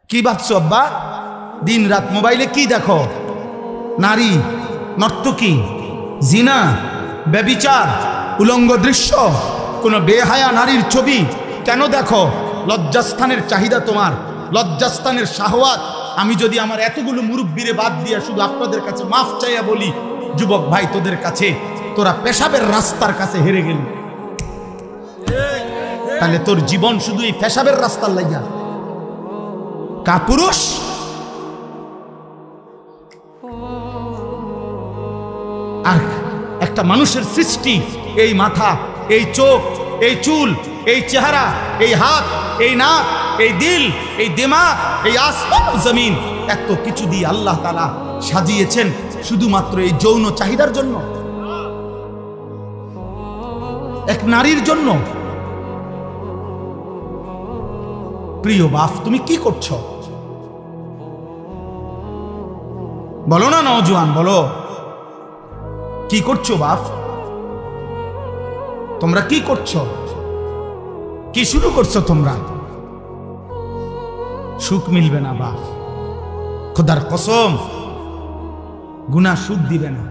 কি ভাবছো আব্বা? দিন রাত মোবাইলে কি দেখো? নারী, নর্তকী, জিনা, ব্যভিচার, উলঙ্গ দৃশ্য, কোনো বেহায়া নারীর ছবি কেন দেখো? লজ্জাস্থানের চাহিদা তোমার, লজ্জাস্থানের শাহওয়াত। আমি যদি আমার এতগুলো মুরব্বিরে বাদ দিয়ে শুধু আপনাদের কাছে মাফ চাইয়া বলি, যুবক ভাই তোদের কাছে, তোরা পেশাবের রাস্তার কাছে হেরে গেলি, তাহলে তোর জীবন শুধু এই পেশাবের রাস্তার লাইগা। কাপুরুষ, আর একটা মানুষের সৃষ্টি, এই মাথা, এই চোখ, এই চুল, এই চেহারা, এই হাত, এই নাক, এই দিল, এই দিমাগ, এই আসমান জমিন, এত কিছু দিয়ে আল্লাহ তাআলা সাজিয়েছেন শুধুমাত্র এই যৌন চাহিদার জন্য, এক নারীর জন্য। প্রিয় বাপ, তুমি কি করছো? বলো না নওজোয়ান, বলো কি করছো বাপ? তোমরা কি করছো? কি শুরু করছো তোমরা? সুখ মিলবে না বাপ, খোদার কসম, গুনাহ সুখ দিবে না।